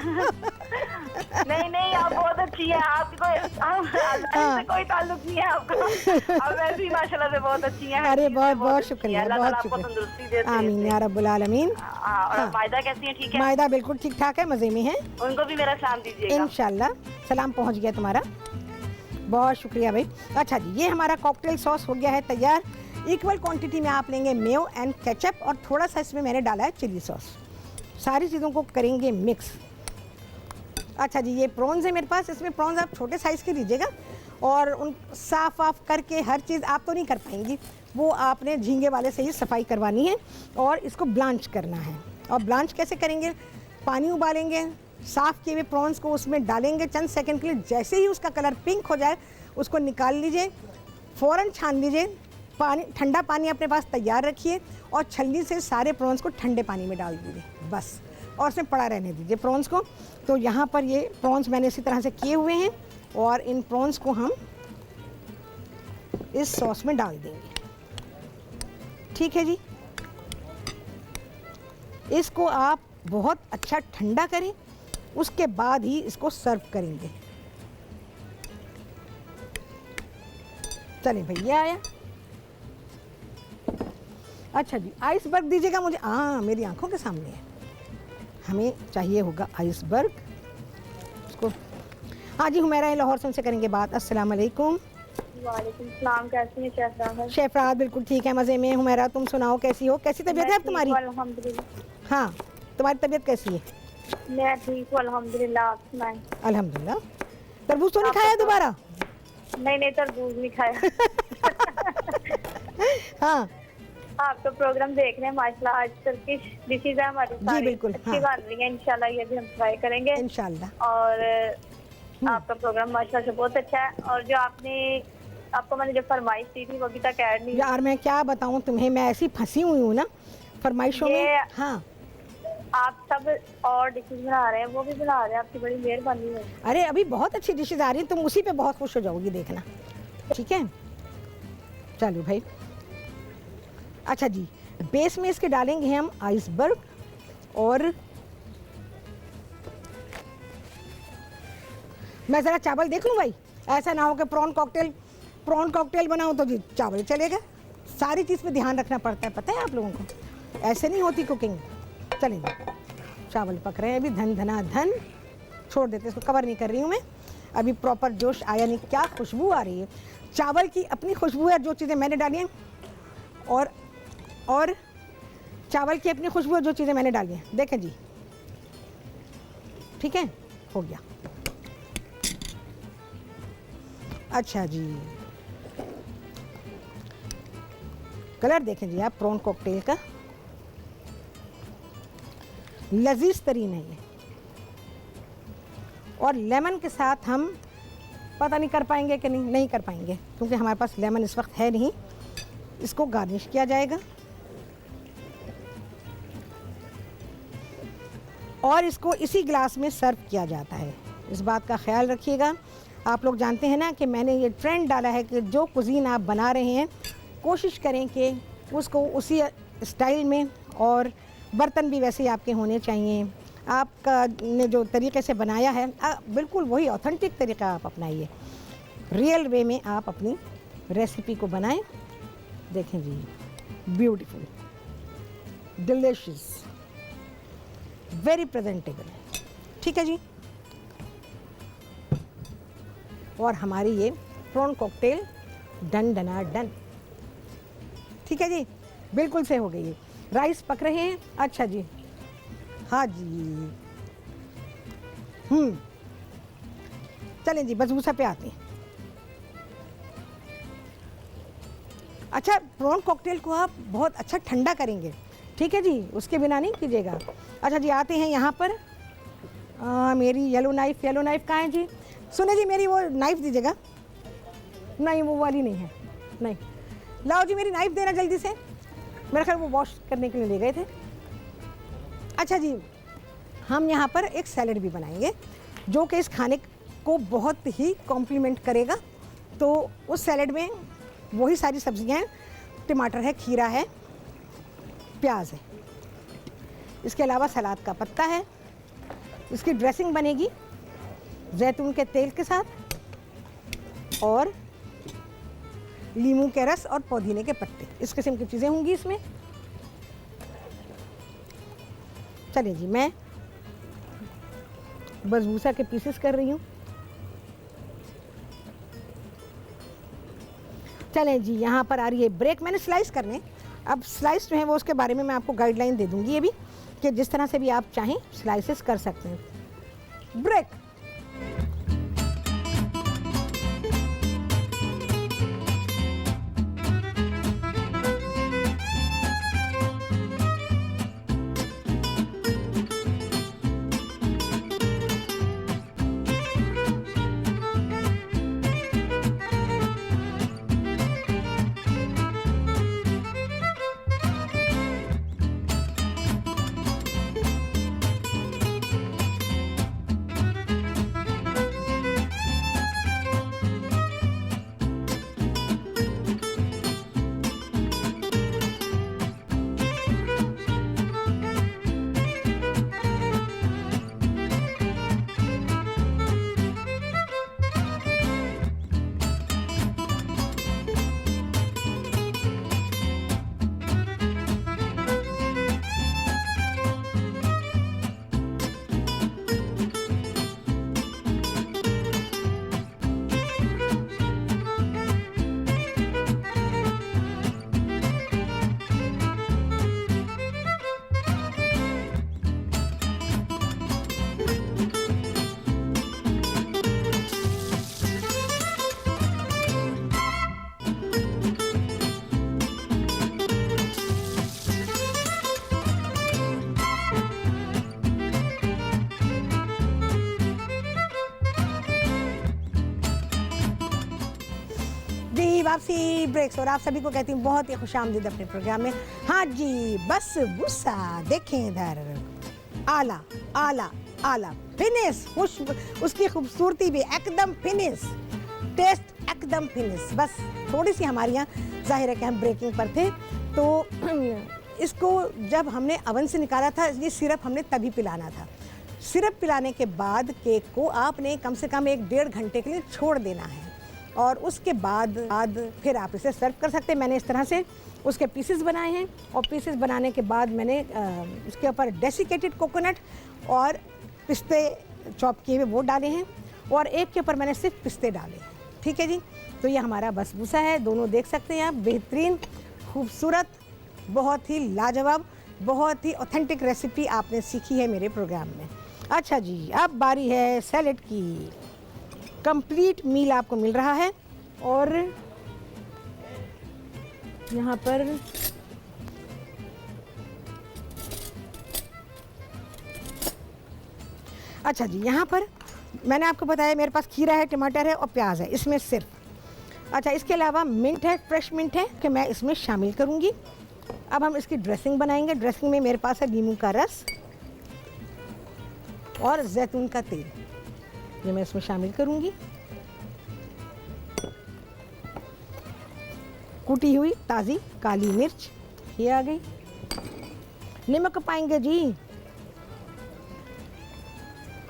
नहीं आप बहुत अच्छी है। आपकी से कोई ताल्लुक नहीं है आपका। आप वैसे ही माशाल्लाह से बहुत अच्छी हैं। अरे बहुत शुक्रिया, अल्लाह बहुत ताला आपको शुक्रिया। तंदुरुस्ती देते आमीन या रब्बुल आलमीन। और मायदा कैसी है? ठीक है, मायदा बिल्कुल ठीक ठाक है, मजे में है। उनको भी मेरा सलाम दीजिएगा। इंशाल्लाह सलाम पहुंच गया तुम्हारा। बहुत शुक्रिया भाई। अच्छा जी, ये हमारा कॉकटेल सॉस हो गया है तैयार। इक्वल क्वांटिटी में आप लेंगे मेयो एंड केचप और थोड़ा सा इसमें मैंने डाला है चिली सॉस। सारी चीज़ों को करेंगे मिक्स। अच्छा जी, ये प्रॉन्स है मेरे पास। इसमें प्रॉन्स आप छोटे साइज़ के लीजिएगा और उन साफ़ वाफ करके हर चीज़ आप तो नहीं कर पाएंगी, वो आपने झींगे वाले से ही सफाई करवानी है और इसको ब्लांच करना है। और ब्लांच कैसे करेंगे? पानी उबालेंगे, साफ़ किए हुए प्रॉन्स को उसमें डालेंगे चंद सेकंड के लिए। जैसे ही उसका कलर पिंक हो जाए उसको निकाल लीजिए, फ़ौरन छान लीजिए। पानी, ठंडा पानी अपने पास तैयार रखिए और छलनी से सारे प्रॉन्स को ठंडे पानी में डाल दीजिए बस, और उसमें पड़ा रहने दीजिए प्रॉन्स को। तो यहाँ पर ये प्रॉन्स मैंने इसी तरह से किए हुए हैं और इन प्रॉन्स को हम इस सॉस में डाल देंगे। ठीक है जी, इसको आप बहुत अच्छा ठंडा करें, उसके बाद ही इसको सर्व करेंगे। चलें भैया आया। अच्छा जी, आइसबर्ग दीजिएगा मुझे। हाँ, मेरी आंखों के सामने है। हमें चाहिए होगा आइसबर्ग। उसको हाँ जी, हुमैरा लाहौर से उनसे करेंगे बात। अस्सलाम वालेकुम। वालेकुम सलाम। कैसी हैं शेफ राहत? शेफ राहत बिल्कुल ठीक है, मज़े में। हुमैरा तुम सुनाओ, कैसी हो? कैसी तबीयत है अब तुम्हारी? अल्हम्दुलिल्लाह। हाँ, तुम्हारी तबीयत कैसी है? मैं ठीक हूँ अल्हम्दुलिल्लाह। आप सुनाएं? अल्हम्दुलिल्लाह। तरबूज तो नहीं खाया दोबारा? नहीं तरबूज नहीं खाया। हाँ, आपका प्रोग्राम देख रहे हैं माशाल्लाह। आज टर्किश डिशेज है हमारी सारी बिल्कुल, अच्छी हाँ। बन रही है। इंशाल्लाह ये भी हम ट्राई करेंगे इंशाल्लाह। और आपका प्रोग्राम माशाल्लाह से बहुत अच्छा है। और जो आपको मैंने जो फरमाइश दी थी वो अभी तक ऐड नहीं हुई। यार मैं क्या बताऊँ तुम्हें, मैं ऐसी फंसी हुई हूँ ना फरमाइशों में। हाँ, आप सब और डिशेज बना रहे हैं, वो भी बना रहे हैं, आपकी बड़ी मेहरबानी है। अरे अभी बहुत अच्छी डिशेज आ रही हैं, तुम उसी पे बहुत खुश हो जाओगी, देखना। ठीक है, चलो भाई। अच्छा जी, बेस में इसके डालेंगे हम आइसबर्ग और मैं ज़रा चावल देख लूँ भाई, ऐसा ना हो कि प्रॉन कॉकटेल बनाऊँ तो जी चावल चलेगा। सारी चीज़ पे ध्यान रखना पड़ता है, पता है आप लोगों को, ऐसे नहीं होती कुकिंग। चलेंगे, चावल पक रहे हैं अभी, धन धना धन। छोड़ देते, इसको कवर नहीं कर रही हूँ मैं अभी। प्रॉपर जोश आया नहीं, क्या खुशबू आ रही है। चावल की अपनी खुशबू है, जो चीज़ें मैंने डाली हैं, और चावल की अपनी खुशबू है, जो चीज़ें मैंने डाली हैं। देखें जी, ठीक है, हो गया। अच्छा जी, कलर देखें जी आप प्रॉन कॉकटेल का, लजीज तरीन है ये। और लेमन के साथ हम पता नहीं कर पाएंगे कि नहीं कर पाएंगे, क्योंकि हमारे पास लेमन इस वक्त है नहीं। इसको गार्निश किया जाएगा और इसको इसी गिलास में सर्व किया जाता है। इस बात का ख्याल रखिएगा। आप लोग जानते हैं ना कि मैंने ये ट्रेंड डाला है कि जो कुजीन आप बना रहे हैं कोशिश करें कि उसको उसी स्टाइल में, और बर्तन भी वैसे ही आपके होने चाहिए। आपका ने जो तरीके से बनाया है बिल्कुल वही ऑथेंटिक तरीका आप अपनाइए। रियल वे में आप अपनी रेसिपी को बनाएं। देखें जी, ब्यूटीफुल, डिलिशियस, वेरी प्रेजेंटेबल। ठीक है जी, और हमारी ये प्रॉन कॉकटेल डन डना डन। ठीक है जी, बिल्कुल से हो गई है। राइस पक रहे हैं। अच्छा जी, हाँ जी, चलें जी, बसबूसा पे आते हैं। अच्छा, प्रॉन कॉकटेल को आप बहुत अच्छा ठंडा करेंगे, ठीक है जी, उसके बिना नहीं कीजिएगा। अच्छा जी, आते हैं यहाँ पर मेरी येलो नाइफ कहाँ है जी? सुने जी, मेरी वो नाइफ दीजिएगा। नहीं, वो वाली नहीं है, नहीं। लाओ जी, मेरी नाइफ देना जल्दी से। मेरा ख्याल वो वॉश करने के लिए ले गए थे। अच्छा जी, हम यहाँ पर एक सैलेड भी बनाएंगे जो कि इस खाने को बहुत ही कॉम्प्लीमेंट करेगा। तो उस सैलेड में वही सारी सब्जियाँ हैं, टमाटर है, खीरा है, प्याज है, इसके अलावा सलाद का पत्ता है। इसकी ड्रेसिंग बनेगी जैतून के तेल के साथ और लीमू के रस और पुदीने के पत्ते, इस किस्म की चीज़ें होंगी इसमें। चलिए जी, मैं बसबूसा के पीसेस कर रही हूँ। चलें जी, यहाँ पर आ रही है ब्रेक। मैंने स्लाइस करने, अब स्लाइस जो है वो उसके बारे में मैं आपको गाइडलाइन दे दूँगी ये भी, कि जिस तरह से भी आप चाहें स्लाइसेस कर सकते हैं। ब्रेक। वापसी ब्रेक्स, और आप सभी को कहती हूँ बहुत ही खुशामदीद अपने प्रोग्राम में। हाँ जी, बस बुसा देखें इधर, आला आला आला, फिनिश, खुशबू, उसकी खूबसूरती भी एकदम फिनिश, टेस्ट एकदम फिनिश। बस थोड़ी सी हमारे यहाँ जाहिर है कि हम ब्रेकिंग पर थे, तो इसको जब हमने अवन से निकाला था, ये सिरप हमने तभी पिलाना था। सिरप पिलाने के बाद केक को आपने कम से कम 1-1.5 घंटे के लिए छोड़ देना है, और उसके बाद फिर आप इसे सर्व कर सकते हैं। मैंने इस तरह से उसके पीसेस बनाए हैं, और पीसेस बनाने के बाद मैंने उसके ऊपर डेसिकेटेड कोकोनट और पिस्ते चॉप किए हुए वो डाले हैं, और एक के ऊपर मैंने सिर्फ पिस्ते डाले हैं। ठीक है जी, तो ये हमारा बसबूसा है, दोनों देख सकते हैं आप, बेहतरीन, खूबसूरत, बहुत ही लाजवाब, बहुत ही ऑथेंटिक रेसिपी आपने सीखी है मेरे प्रोग्राम में। अच्छा जी, अब बारी है सैलेड की। कंप्लीट मील आपको मिल रहा है, और यहाँ पर अच्छा जी, यहाँ पर मैंने आपको बताया मेरे पास खीरा है, टमाटर है और प्याज है इसमें सिर्फ। अच्छा, इसके अलावा मिंट है, फ्रेश मिंट है कि मैं इसमें शामिल करूँगी। अब हम इसकी ड्रेसिंग बनाएंगे। ड्रेसिंग में मेरे पास है नींबू का रस और जैतून का तेल, ये मैं इसमें शामिल करूंगी। कुटी हुई ताज़ी काली मिर्च ये आ गई। नमक पाएंगे जी।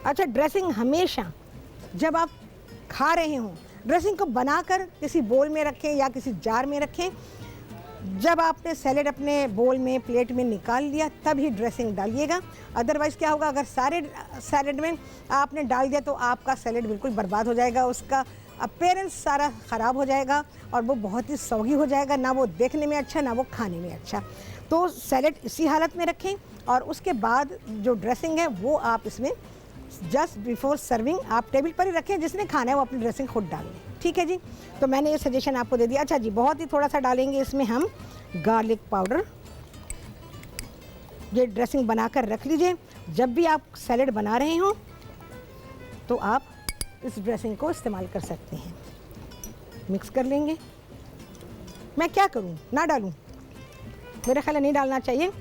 अच्छा, ड्रेसिंग हमेशा जब आप खा रहे हों, ड्रेसिंग को बनाकर किसी बोल में रखें या किसी जार में रखें। जब आपने सैलेड अपने बोल में, प्लेट में निकाल लिया, तब ही ड्रेसिंग डालिएगा। अदरवाइज़ क्या होगा, अगर सारे सैलेड में आपने डाल दिया तो आपका सैलेड बिल्कुल बर्बाद हो जाएगा, उसका अपीयरेंस सारा ख़राब हो जाएगा और वो बहुत ही सौगी हो जाएगा, ना वो देखने में अच्छा ना वो खाने में अच्छा। तो सैलेड इसी हालत में रखें, और उसके बाद जो ड्रेसिंग है वो आप इसमें जस्ट बिफोर सर्विंग आप टेबल पर ही रखें। जिसने खाना है वो अपनी ड्रेसिंग खुद डाल लें। ठीक है जी, तो मैंने ये सजेशन आपको दे दिया। अच्छा जी, बहुत ही थोड़ा सा डालेंगे इसमें हम गार्लिक पाउडर। ये ड्रेसिंग बनाकर रख लीजिए, जब भी आप सैलेड बना रहे हों तो आप इस ड्रेसिंग को इस्तेमाल कर सकते हैं। मिक्स कर लेंगे। मैं क्या करूं, ना डालूं? मेरे ख्याल नहीं डालना चाहिए।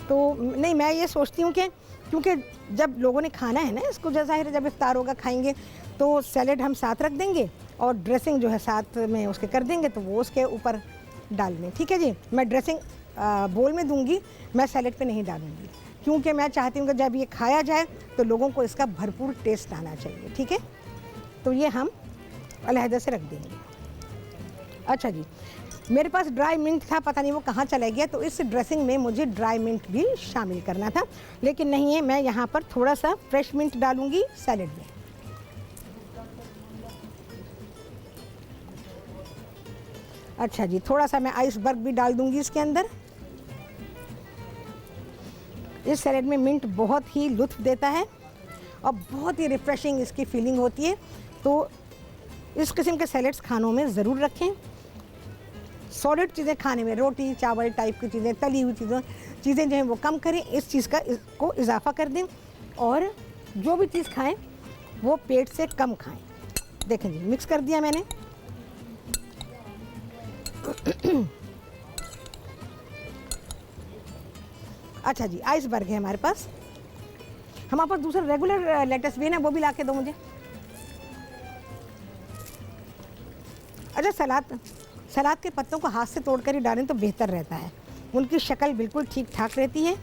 तो नहीं, मैं ये सोचती हूँ कि क्योंकि जब लोगों ने खाना है ना इसको, जैसा है जब इफ्तार होगा खाएंगे तो सैलेड हम साथ रख देंगे और ड्रेसिंग जो है साथ में उसके कर देंगे, तो वो उसके ऊपर डाल दें। ठीक है जी, मैं ड्रेसिंग बोल में दूंगी, मैं सैलेड पे नहीं डालूंगी, क्योंकि मैं चाहती हूँ कि जब ये खाया जाए तो लोगों को इसका भरपूर टेस्ट आना चाहिए। ठीक है, तो ये हम अलहदा से रख देंगे। अच्छा जी, मेरे पास ड्राई मिंट था, पता नहीं वो कहाँ चला गया, तो इस ड्रेसिंग में मुझे ड्राई मिंट भी शामिल करना था, लेकिन नहीं है। मैं यहाँ पर थोड़ा सा फ्रेश मिंट डालूंगी सैलेड में। अच्छा जी, थोड़ा सा मैं आइसबर्ग भी डाल दूंगी इसके अंदर। इस सैलेड में मिंट बहुत ही लुत्फ देता है और बहुत ही रिफ्रेशिंग इसकी फीलिंग होती है। तो इस किस्म के सैलेड्स खानों में ज़रूर रखें। सॉलिड चीज़ें खाने में, रोटी चावल टाइप की चीज़ें, तली हुई चीज़ें जो हैं वो कम करें, इस चीज़ को इजाफा कर दें, और जो भी चीज़ खाएं वो पेट से कम खाएं। देखें जी, मिक्स कर दिया मैंने। अच्छा जी, आइसबर्ग है हमारे पास। हमारे पास दूसरा रेगुलर लेटस भी है ना, वो भी ला के दो मुझे। अच्छा, सलाद के पत्तों को हाथ से तोड़कर ही डालें तो बेहतर रहता है, उनकी शक्ल बिल्कुल ठीक ठाक रहती है।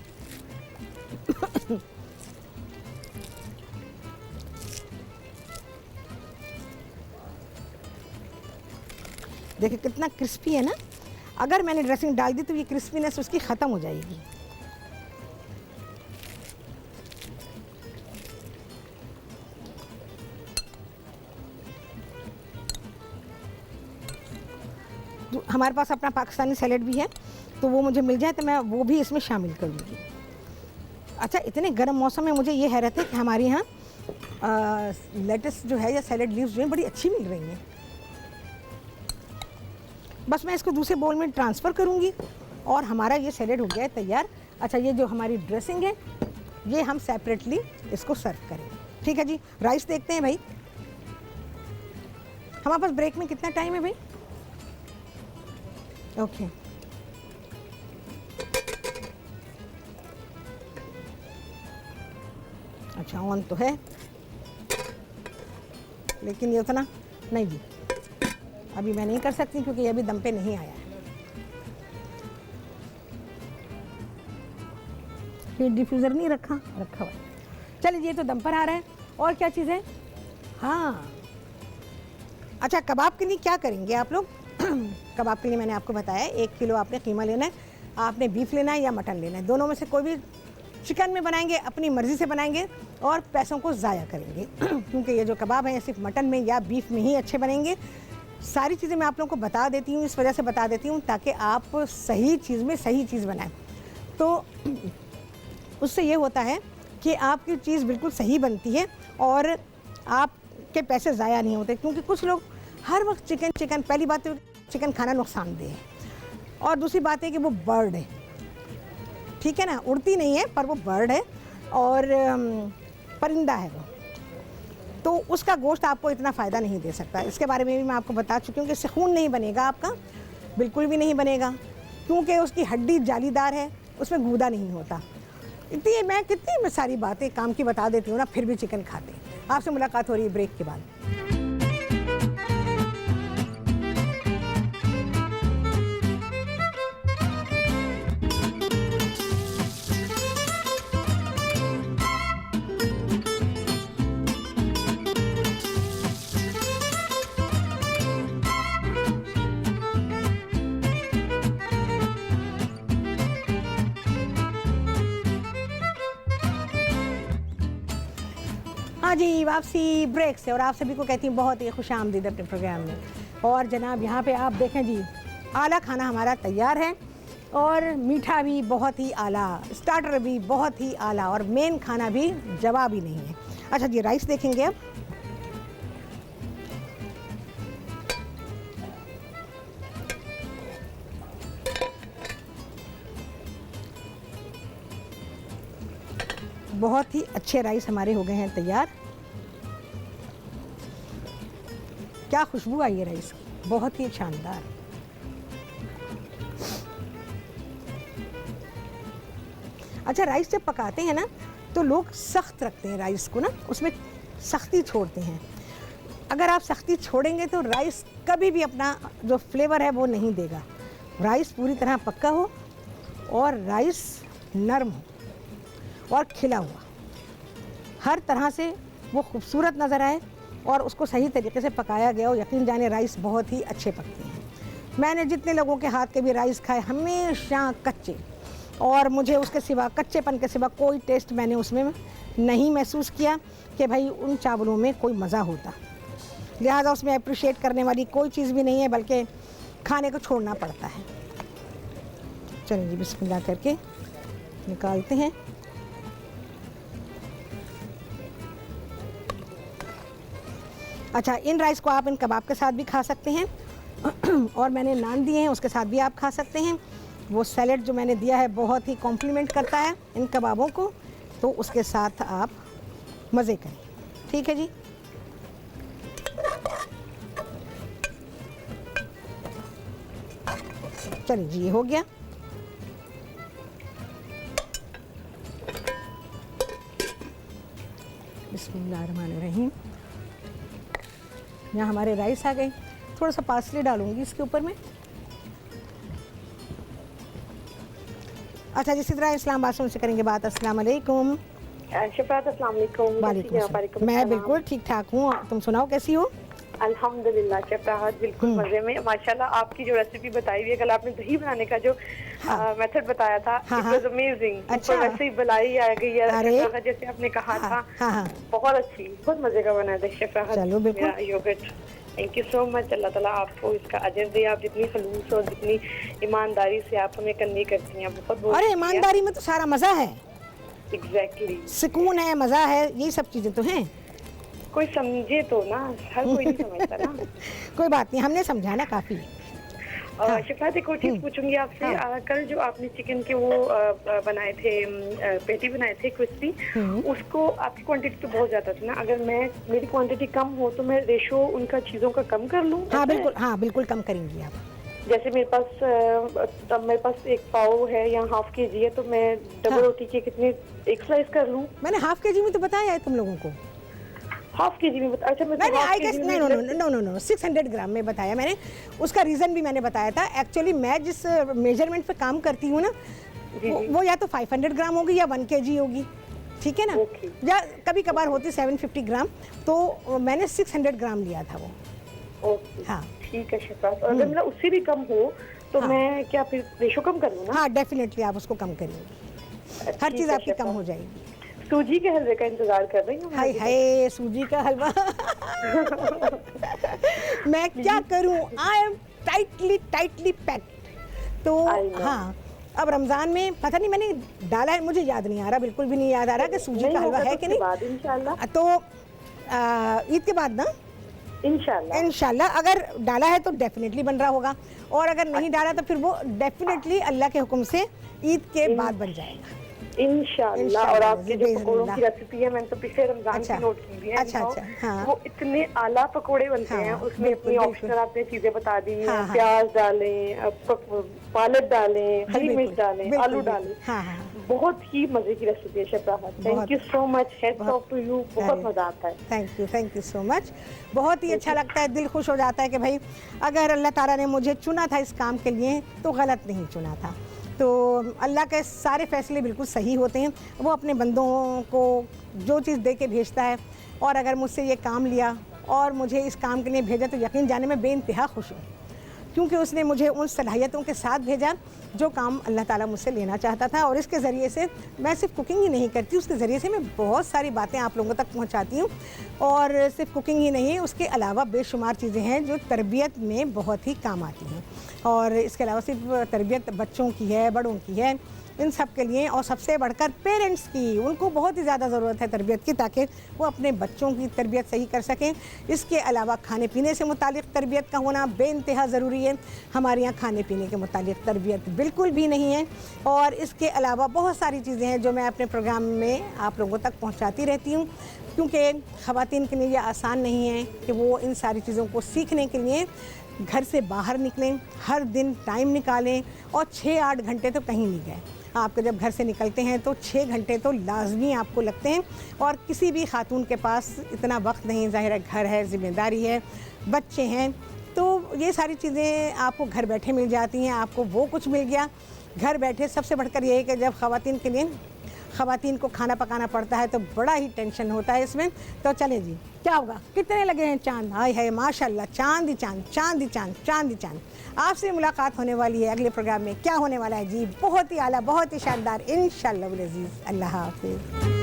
देखिए कितना क्रिस्पी है ना। अगर मैंने ड्रेसिंग डाल दी तो ये क्रिस्पीनेस उसकी ख़त्म हो जाएगी। तो हमारे पास अपना पाकिस्तानी सैलेड भी है, तो वो मुझे मिल जाए तो मैं वो भी इसमें शामिल करूँगी। अच्छा, इतने गर्म मौसम में मुझे ये हैरत है कि हमारे यहाँ लेटस जो है या सैलेड लीव्स जो है बड़ी अच्छी मिल रही हैं। बस मैं इसको दूसरे बोल में ट्रांसफ़र करूँगी और हमारा ये सैलेड हो गया है तैयार। अच्छा, ये जो हमारी ड्रेसिंग है ये हम सेपरेटली इसको सर्व करेंगे। ठीक है जी, राइस देखते हैं भाई। हमारे पास ब्रेक में कितना टाइम है भाई? ओके, अच्छा ऑन तो है, लेकिन ये उतना नहीं जी, अभी मैं नहीं कर सकती क्योंकि ये अभी दम पे नहीं आया है। हीट डिफ्यूज़र नहीं रखा हुआ है। चलिए, ये तो दम पर आ रहा है। और क्या चीज़ है? हाँ, अच्छा, कबाब के लिए क्या करेंगे आप लोग? कबाब के लिए मैंने आपको बताया 1 किलो आपने कीमा लेना है, आपने बीफ लेना है या मटन लेना है, दोनों में से कोई भी। चिकन में बनाएंगे अपनी मर्ज़ी से बनाएंगे और पैसों को ज़ाया करेंगे क्योंकि ये जो कबाब हैं सिर्फ मटन में या बीफ में ही अच्छे बनेंगे। सारी चीज़ें मैं आप लोगों को बता देती हूँ, इस वजह से बता देती हूँ ताकि आप सही चीज़ में सही चीज़ बनाएं। तो उससे ये होता है कि आपकी चीज़ बिल्कुल सही बनती है और आपके पैसे ज़ाया नहीं होते। क्योंकि कुछ लोग हर वक्त चिकन, पहली बात तो चिकन खाना नुकसानदेह है, और दूसरी बात है कि वो बर्ड है, ठीक है ना, उड़ती नहीं है पर वो बर्ड है और परिंदा है वो, तो उसका गोश्त आपको इतना फ़ायदा नहीं दे सकता। इसके बारे में भी मैं आपको बता चुकी हूँ कि इससे खून नहीं बनेगा आपका, बिल्कुल भी नहीं बनेगा, क्योंकि उसकी हड्डी जालीदार है, उसमें गूदा नहीं होता। इतनी मैं कितनी सारी बातें काम की बता देती हूँ ना, फिर भी चिकन खाते हैं। आपसे मुलाकात हो रही है ब्रेक के बाद। हाँ जी, वापसी ब्रेक से, और आप सभी को कहती हूँ बहुत ही खुशामदीद अपने प्रोग्राम में। और जनाब यहाँ पे आप देखें जी, आला खाना हमारा तैयार है और मीठा भी बहुत ही आला, स्टार्टर भी बहुत ही आला और मेन खाना भी जवाब ही नहीं है। अच्छा जी, राइस देखेंगे अब। बहुत ही अच्छे राइस हमारे हो गए हैं तैयार। क्या खुशबू आई है राइस की, बहुत ही शानदार। अच्छा, राइस जब पकाते हैं ना तो लोग सख्त रखते हैं राइस को ना, उसमें सख्ती छोड़ते हैं। अगर आप सख्ती छोड़ेंगे तो राइस कभी भी अपना जो फ्लेवर है वो नहीं देगा। राइस पूरी तरह पक्का हो और राइस नरम हो और खिला हुआ, हर तरह से वो खूबसूरत नज़र आए और उसको सही तरीके से पकाया गया हो। यकीन जाने राइस बहुत ही अच्छे पकते हैं। मैंने जितने लोगों के हाथ के भी राइस खाए हमेशा कच्चे, और मुझे उसके सिवा, कच्चेपन के सिवा कोई टेस्ट मैंने उसमें नहीं महसूस किया कि भाई उन चावलों में कोई मज़ा होता। लिहाजा उसमें अप्रिशिएट करने वाली कोई चीज़ भी नहीं है, बल्कि खाने को छोड़ना पड़ता है। चलिए जी, बिस्मिल्लाह करके निकालते हैं। अच्छा, इन राइस को आप इन कबाब के साथ भी खा सकते हैं और मैंने नान दिए हैं उसके साथ भी आप खा सकते हैं। वो सैलेड जो मैंने दिया है बहुत ही कॉम्प्लीमेंट करता है इन कबाबों को, तो उसके साथ आप मज़े करें। ठीक है जी। चलिए जी, ये हो गया। बिस्मिल्लाहिर्रहमानिर्रहीम। यहाँ हमारे राइस आ गए। थोड़ा सा पार्सले डालूंगी इसके ऊपर में। अच्छा, जिस तरह इस्लामाबाद से उनसे करेंगे बात। अस्सलाम वालेकुम। शफात, अस्सलाम वालेकुम। वालेकुम। मैं बिल्कुल ठीक ठाक हूँ, तुम सुनाओ कैसी हो? अल्हम्दुलिल्लाह शफात, बिल्कुल मजे में। माशाल्लाह, आपकी जो रेसिपी बताई हुई है, कल आपने दही बनाने का जो मेथड बताया था, इट वाज अमेजिंग। अच्छा, वैसे ही मलाई आ गई है जैसे आपने कहा था। बहुत अच्छी, बहुत मजे का बना था शफात। चलो बिल्कुल, yogurt. Thank you so much. अल्लाह ताला आपको इसका अजर दे। आप जितनी खलूस और जितनी ईमानदारी से आप हमें कन्वी करती हैं, बहुत बहुत। अरे ईमानदारी में तो सारा मज़ा है। एग्जैक्टली, सुकून है, मज़ा है, यही सब चीज़ें तो हैं। कोई समझे तो ना, हर कोई नहीं समझता ना। कोई बात नहीं, हमने समझा ना काफ़ी। शिफात, एक और चीज़ पूछूंगी आपसे। कल जो आपने चिकन के वो बनाए थे, पेटी बनाए थे क्रिस्पी, उसको आपकी क्वांटिटी तो बहुत ज़्यादा थी ना। अगर मेरी क्वांटिटी कम हो तो मैं रेशो उनका चीज़ों का कम कर लूँ? हाँ बिल्कुल कम करेंगी आप। जैसे मेरे पास एक पाव है या हाफ केजी है, तो मैं डबल रोटी के कितने एक स्लाइस कर लूँ? मैंने हाफ केजी में तो बताया है तुम लोगों को। हाफ केजी में अच्छा, मैंने आई गेस नो 600 ग्राम में बताया मैंने। उसका रीज़न भी मैंने बताया था। एक्चुअली मैं जिस मेजरमेंट पे काम करती हूँ ना, वो या तो 500 ग्राम होगी या 1 केजी होगी। ठीक है ना, या कभी कभार होती 750 ग्राम, तो मैंने 600 ग्राम लिया था वो। हाँ ठीक है शफात। और अगर मतलब उससे भी कम हो तो मैं क्या फिर रेशो कम कर लूँ ना? हाँ डेफिनेटली आप उसको कम करिए, हर चीज़ आपकी कम हो जाएगी। सूजी के हलवे का इंतजार कर रही हूँ। हाय हाय, सूजी का हलवा मैं क्या करूँ, आई एम टाइटली पैक्ड। तो हाँ, अब रमज़ान में पता नहीं मैंने डाला है, मुझे याद नहीं आ रहा, बिल्कुल भी नहीं याद आ रहा कि सूजी का हलवा है कि नहीं। इंशाल्लाह तो ईद के बाद ना, इंशाल्लाह अगर डाला है तो डेफिनेटली बन रहा होगा, और अगर नहीं डाला तो फिर वो डेफिनेटली अल्लाह के हुक्म से ईद के बाद बन जाएगा इंशाल्लाह। और आपके जो पकोड़ों की रेसिपी है, मैंने तो पिछले रमजान की नोट की भी है। अच्छा, हाँ। वो इतने आला पकोड़े बनते हैं, उसमें अपनी ऑप्शनल आपने चीजें बता दी हैं। प्याज डालें, पालक डालें, हरी मिर्च डालें, आलू डालें। बहुत ही मजे की रेसिपी है Shafaat. Thank you so much, heads off to you. बहुत मजा आता है। Thank you so much. बहुत ही अच्छा लगता है, दिल खुश हो जाता है कि भाई अगर अल्लाह ताला ने मुझे चुना था इस काम के लिए तो गलत नहीं चुना था। तो अल्लाह के सारे फैसले बिल्कुल सही होते हैं। वो अपने बंदों को जो चीज़ दे के भेजता है, और अगर मुझसे ये काम लिया और मुझे इस काम के लिए भेजा तो यकीन जाने में बेइंतहा खुश हूँ, क्योंकि उसने मुझे उन सलाहियतों के साथ भेजा जो काम अल्लाह ताला मुझसे लेना चाहता था। और इसके ज़रिए से मैं सिर्फ कुकिंग ही नहीं करती, उसके ज़रिए से मैं बहुत सारी बातें आप लोगों तक पहुंचाती हूँ। और सिर्फ कुकिंग ही नहीं, उसके अलावा बेशुमार चीज़ें हैं जो तरबियत में बहुत ही काम आती हैं। और इसके अलावा सिर्फ तरबियत बच्चों की है, बड़ों की है, इन सब के लिए, और सबसे बढ़कर पेरेंट्स की, उनको बहुत ही ज़्यादा ज़रूरत है तरबियत की, ताकि वो अपने बच्चों की तरबियत सही कर सकें। इसके अलावा खाने पीने से मुतालिक तरबियत का होना बेइंतहा ज़रूरी है। हमारे यहाँ खाने पीने के मुतालिक तरबियत बिल्कुल भी नहीं है। और इसके अलावा बहुत सारी चीज़ें हैं जो मैं अपने प्रोग्राम में आप लोगों तक पहुँचाती रहती हूँ, क्योंकि ख़वातीन के लिए ये आसान नहीं है कि वो इन सारी चीज़ों को सीखने के लिए घर से बाहर निकलें, हर दिन टाइम निकालें, और 6-8 घंटे तो कहीं नहीं गए। आपको जब घर से निकलते हैं तो 6 घंटे तो लाजमी आपको लगते हैं, और किसी भी खातून के पास इतना वक्त नहीं। ज़ाहिर है घर है, ज़िम्मेदारी है, बच्चे हैं, तो ये सारी चीज़ें आपको घर बैठे मिल जाती हैं। आपको वो कुछ मिल गया घर बैठे। सबसे बढ़कर ये है कि जब ख़वातीन के लिए ख़वातीन को खाना पकाना पड़ता है तो बड़ा ही टेंशन होता है इसमें। तो चलें जी, क्या होगा, कितने लगे हैं चांद, हाय हाय माशाल्लाह, चांद ही चांद, चांद ही चांद, चांद ही चांद। आपसे मुलाकात होने वाली है अगले प्रोग्राम में। क्या होने वाला है जी, बहुत ही आला, बहुत ही शानदार, इंशाअल्लाह अज़ीज़। अल्लाह हाफ़िज़।